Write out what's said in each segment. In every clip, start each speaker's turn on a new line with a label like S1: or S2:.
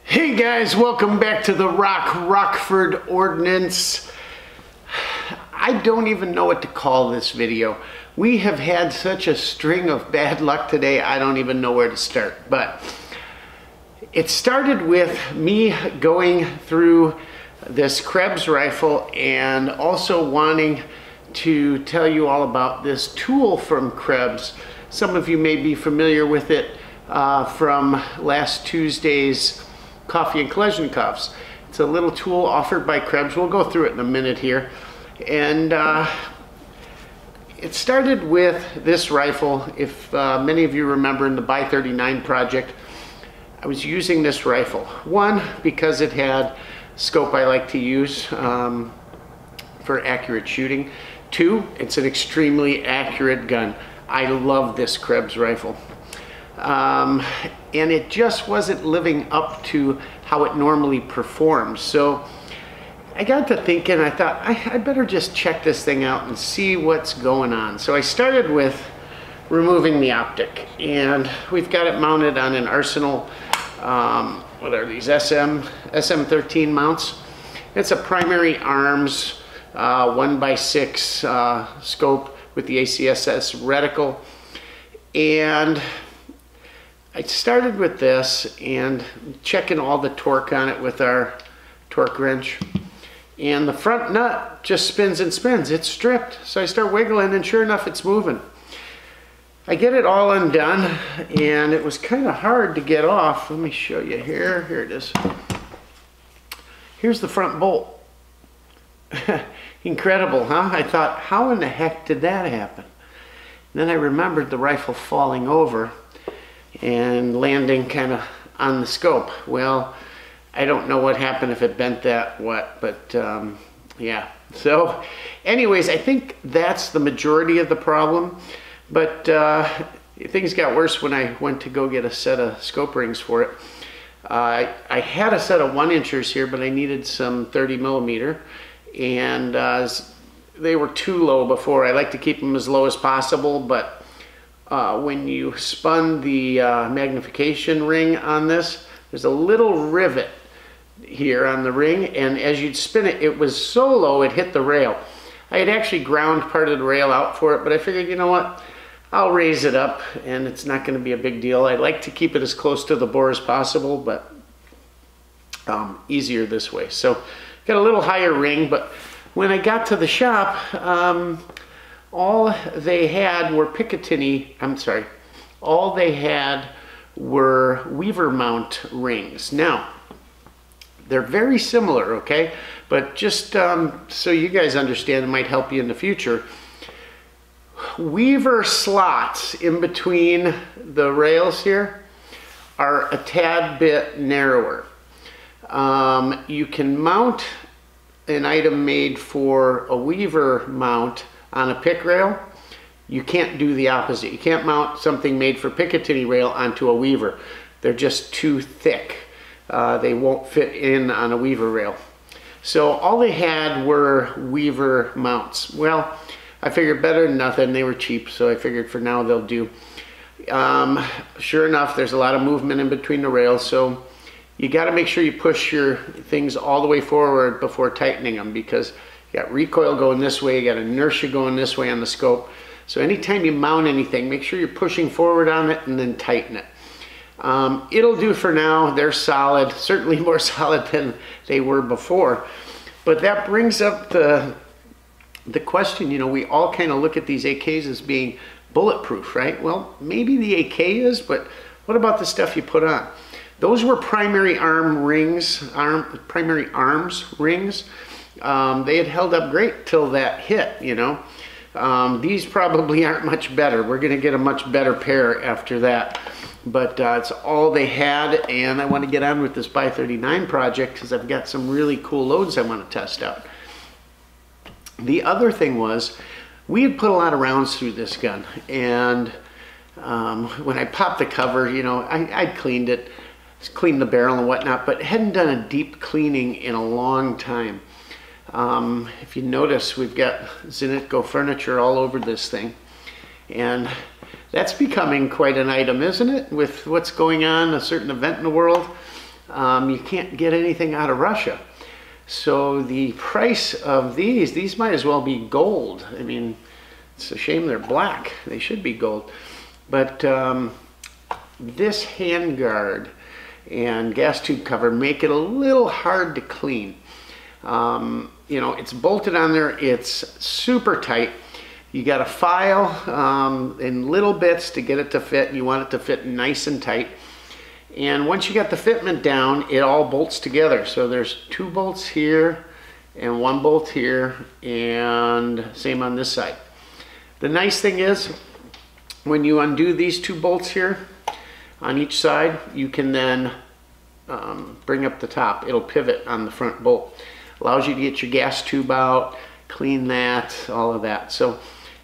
S1: Hey guys, welcome back to the Rockford Ordnance. I don't even know what to call this video. We have had such a string of bad luck today, I don't even know where to start. But it started with me going through this Krebs rifle and also wanting to tell you all about this tool from Krebs. Some of you may be familiar with it from last Tuesday's Coffee and Kalashnikovs. It's a little tool offered by Krebs. We'll go through it in a minute here. And it started with this rifle. If many of you remember in the Buy 39 project, I was using this rifle. One, because it had scope I like to use for accurate shooting. Two, it's an extremely accurate gun. I love this Krebs rifle. And it just wasn't living up to how it normally performs. So I got to thinking, I thought I better just check this thing out and see what's going on. So I started with removing the optic, and we've got it mounted on an Arsenal, what are these, SM13 mounts. It's a primary arms 1x6 scope with the ACSS reticle. And I started with this and checking all the torque on it with our torque wrench. And the front nut just spins and spins. It's stripped. So I start wiggling and sure enough it's moving. I get it all undone and it was kind of hard to get off. Let me show you here. Here it is. Here's the front bolt. Incredible, huh? I thought, how in the heck did that happen? And then I remembered the rifle falling over and landing kind of on the scope. Well, I don't know what happened, if it bent that what, but yeah. So anyways, I think that's the majority of the problem, but things got worse when I went to go get a set of scope rings for it. I had a set of 1-inchers here, but I needed some 30mm, and they were too low before. I like to keep them as low as possible, but when you spun the magnification ring on this, there's a little rivet here on the ring, and as you'd spin it, it was so low it hit the rail. I had actually ground part of the rail out for it, but I figured, you know what, I'll raise it up and it's not going to be a big deal. I like to keep it as close to the bore as possible, but easier this way. So got a little higher ring, but when I got to the shop, all they had were all they had were Weaver mount rings. Now, they're very similar, okay? But just so you guys understand, it might help you in the future. Weaver slots in between the rails here are a tad bit narrower. You can mount an item made for a Weaver mount on a pick rail. You can't do the opposite. You can't mount something made for Picatinny rail onto a Weaver. They're just too thick. They won't fit in on a Weaver rail. So all they had were Weaver mounts. Well, I figured better than nothing. They were cheap, so I figured for now they'll do. Sure enough, there's a lot of movement in between the rails, so you got to make sure you push your things all the way forward before tightening them, because you got recoil going this way, you got inertia going this way on the scope. So anytime you mount anything, make sure you're pushing forward on it and then tighten it. It'll do for now. They're solid, certainly more solid than they were before. But that brings up the question, you know, we all kind of look at these AKs as being bulletproof, right? Well, maybe the AK is, but what about the stuff you put on? Those were primary arm rings, primary arms rings. They had held up great till that hit, you know. These probably aren't much better. We're going to get a much better pair after that. But it's all they had, and I want to get on with this Buy 39 project because I've got some really cool loads I want to test out. The other thing was, we had put a lot of rounds through this gun, and when I popped the cover, you know, I'd cleaned it, cleaned the barrel and whatnot, but hadn't done a deep cleaning in a long time. If you notice, we've got Zenitco furniture all over this thing, and that's becoming quite an item, isn't it? With what's going on, a certain event in the world. You can't get anything out of Russia. So the price of these might as well be gold. I mean, it's a shame they're black. They should be gold. But this handguard and gas tube cover make it a little hard to clean. You know, it's bolted on there. It's super tight. You got to file in little bits to get it to fit. You want it to fit nice and tight. And once you got the fitment down, it all bolts together. So there's 2 bolts here and 1 bolt here, and same on this side. The nice thing is, when you undo these 2 bolts here on each side, you can then bring up the top. It'll pivot on the front bolt. Allows you to get your gas tube out, clean that, all of that. So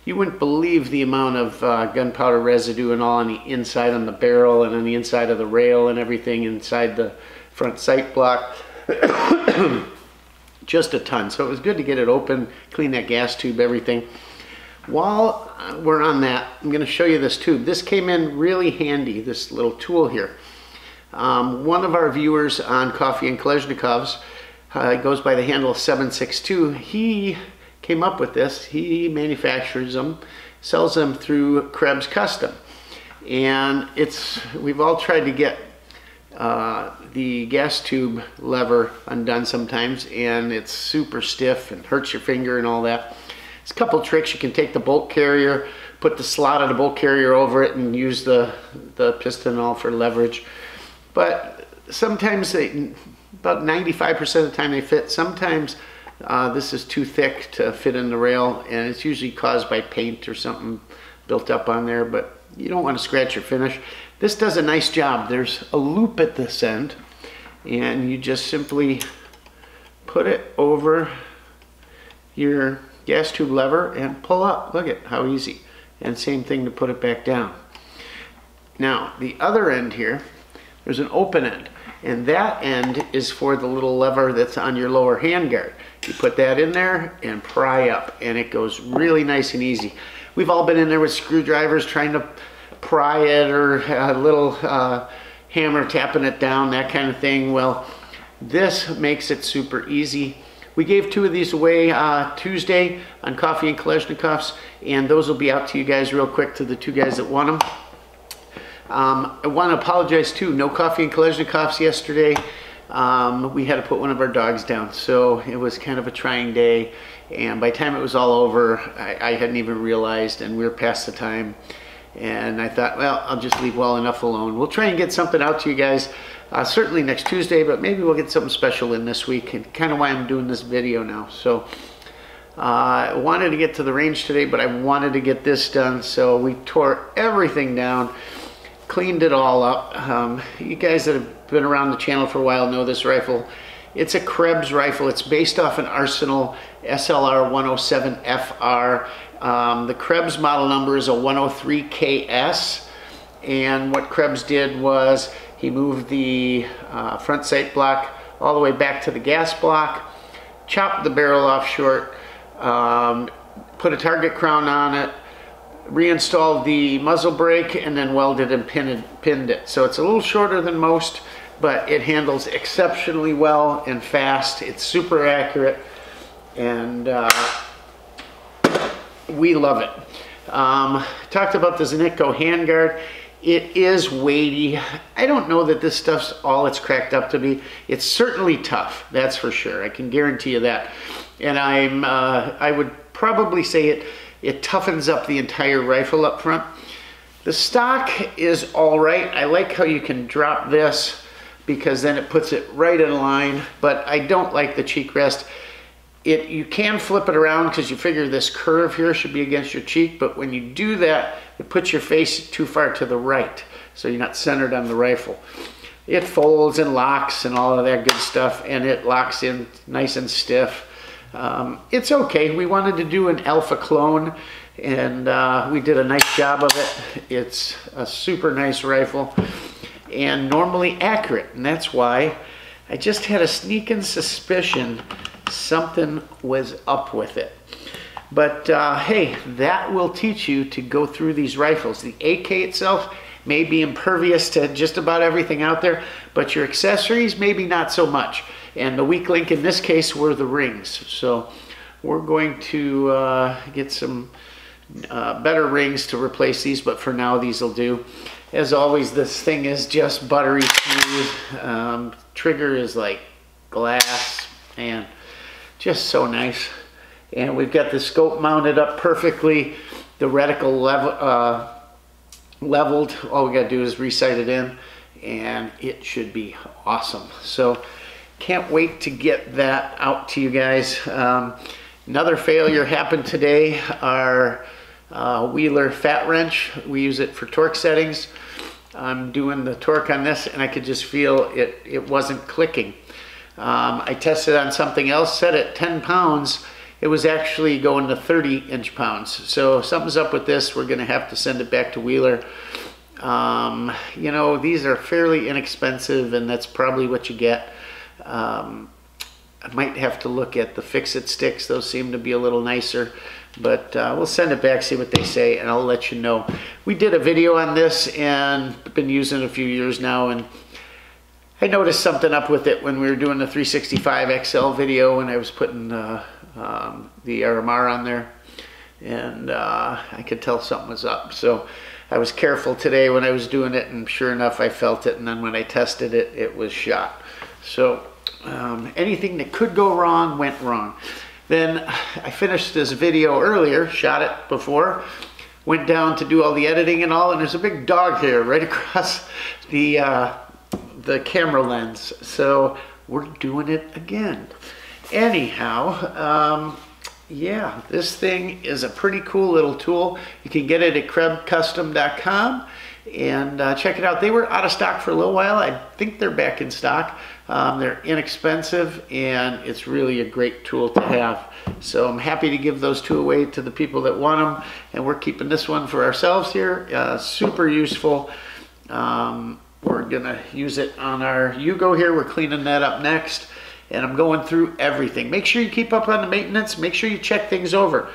S1: you wouldn't believe the amount of gunpowder residue and all on the inside, on the barrel, and on the inside of the rail and everything inside the front sight block. Just a ton. So it was good to get it open, clean that gas tube, everything. While we're on that, I'm going to show you this tube. This came in really handy, this little tool here. One of our viewers on Coffee and Kalashnikovs, goes by the handle 762. He came up with this. He manufactures them, sells them through Krebs Custom. And we've all tried to get the gas tube lever undone sometimes, and it's super stiff and hurts your finger and all that. There's a couple tricks. You can take the bolt carrier, put the slot of the bolt carrier over it, and use the piston and all for leverage. But sometimes about 95% of the time they fit. Sometimes this is too thick to fit in the rail, and it's usually caused by paint or something built up on there, but you don't want to scratch your finish. This does a nice job. There's a loop at this end, and you just simply put it over your gas tube lever and pull up. Look at how easy. And same thing to put it back down. Now, the other end here, there's an open end, and that end is for the little lever that's on your lower handguard. You put that in there and pry up, and it goes really nice and easy. We've all been in there with screwdrivers trying to pry it, or a little hammer tapping it down, that kind of thing. Well, this makes it super easy. We gave 2 of these away Tuesday on Coffee and Kalashnikovs, and those will be out to you guys real quick, to the 2 guys that won them. I want to apologize too. No Coffee and Kalashnikovs yesterday. We had to put one of our dogs down, so it was kind of a trying day. And by the time it was all over, I hadn't even realized, and we were past the time. And I thought, well, I'll just leave well enough alone. We'll try and get something out to you guys, certainly next Tuesday, but maybe we'll get something special in this week, and kind of why I'm doing this video now. So I wanted to get to the range today, but I wanted to get this done, so we tore everything down, cleaned it all up. You guys that have been around the channel for a while know this rifle. It's a Krebs rifle. It's based off an Arsenal SLR 107FR. The Krebs model number is a 103KS, and what Krebs did was he moved the front sight block all the way back to the gas block, chopped the barrel off short, put a target crown on it, reinstalled the muzzle brake, and then welded and pinned it. So it's a little shorter than most, but it handles exceptionally well and fast. It's super accurate, and we love it. Talked about the Zenitko handguard. It is weighty. I don't know that this stuff's all it's cracked up to be. It's certainly tough, that's for sure. I can guarantee you that. And I would probably say it toughens up the entire rifle up front. The stock is all right. I like how you can drop this, because then it puts it right in line, but I don't like the cheek rest. You can flip it around, because you figure this curve here should be against your cheek, but when you do that, it puts your face too far to the right, so you're not centered on the rifle. It folds and locks and all of that good stuff, and it locks in nice and stiff. It's okay. We wanted to do an alpha clone, and we did a nice job of it. It's a super nice rifle and normally accurate, and that's why I just had a sneaking suspicion something was up with it. But hey, that will teach you to go through these rifles. The AK itself may be impervious to just about everything out there, but your accessories maybe not so much. And the weak link in this case were the rings. So we're going to get some better rings to replace these, but for now these will do. As always, this thing is just buttery smooth. Trigger is like glass and just so nice. And we've got the scope mounted up perfectly. The reticle leveled. All we got to do is resight it in and it should be awesome. So can't wait to get that out to you guys. Another failure happened today. Our Wheeler fat wrench, we use it for torque settings. I'm doing the torque on this and I could just feel it wasn't clicking. I tested on something else, set it 10 pounds. It was actually going to 30 inch-pounds. So something's up with this. We're gonna have to send it back to Wheeler. You know, these are fairly inexpensive and that's probably what you get. I might have to look at the fix-it sticks. Those seem to be a little nicer, but we'll send it back, see what they say, and I'll let you know. We did a video on this and been using it a few years now, and I noticed something up with it when we were doing the 365 XL video and I was putting the RMR on there, and I could tell something was up. So I was careful today when I was doing it, and sure enough I felt it, and then when I tested it, it was shot. So anything that could go wrong went wrong. Then I finished this video earlier, shot it before, went down to do all the editing and all, and there's a big dog hair right across the camera lens. So we're doing it again. Anyhow, yeah, this thing is a pretty cool little tool. You can get it at KrebsCustom.com and check it out. They were out of stock for a little while. I think they're back in stock. They're inexpensive and it's really a great tool to have. So I'm happy to give those two away to the people that want them, and we're keeping this one for ourselves here. Super useful. We're gonna use it on our Yugo here. We're cleaning that up next, and I'm going through everything. Make sure you keep up on the maintenance. Make sure you check things over.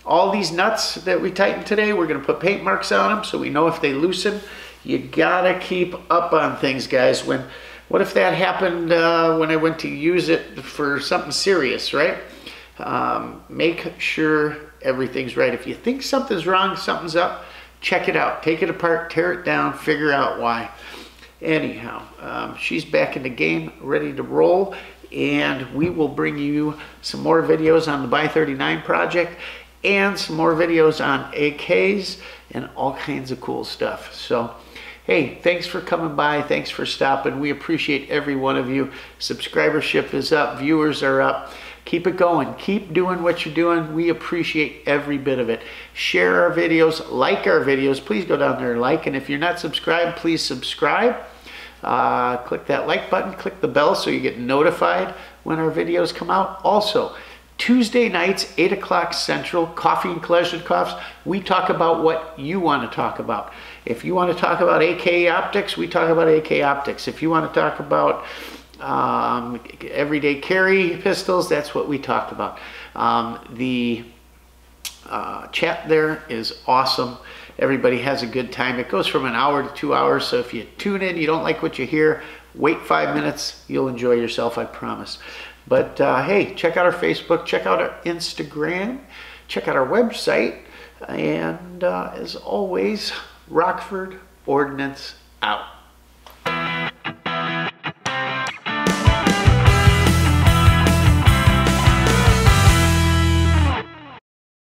S1: All these nuts that we tightened today, we're gonna put paint marks on them so we know if they loosen. You gotta keep up on things, guys. What if that happened when I went to use it for something serious, right? Make sure everything's right. If you think something's wrong, something's up, check it out. Take it apart, tear it down, figure out why. Anyhow, she's back in the game, ready to roll, and we will bring you some more videos on the Buy 39 project and some more videos on AKs and all kinds of cool stuff. So, hey, thanks for coming by. Thanks for stopping. We appreciate every one of you. Subscribership is up. Viewers are up. Keep it going. Keep doing what you're doing. We appreciate every bit of it. Share our videos. Like our videos. Please go down there and like. And if you're not subscribed, please subscribe. Click that like button. Click the bell so you get notified when our videos come out. Also, Tuesday nights, 8 o'clock Central, Coffee and Kalashnikovs, we talk about what you want to talk about. If you want to talk about AK optics, we talk about AK optics. If you want to talk about everyday carry pistols, that's what we talk about. The chat there is awesome. Everybody has a good time. It goes from an hour to 2 hours, so if you tune in, you don't like what you hear, wait 5 minutes, you'll enjoy yourself, I promise. But hey, check out our Facebook, check out our Instagram, check out our website, and as always, Rockford Ordnance out.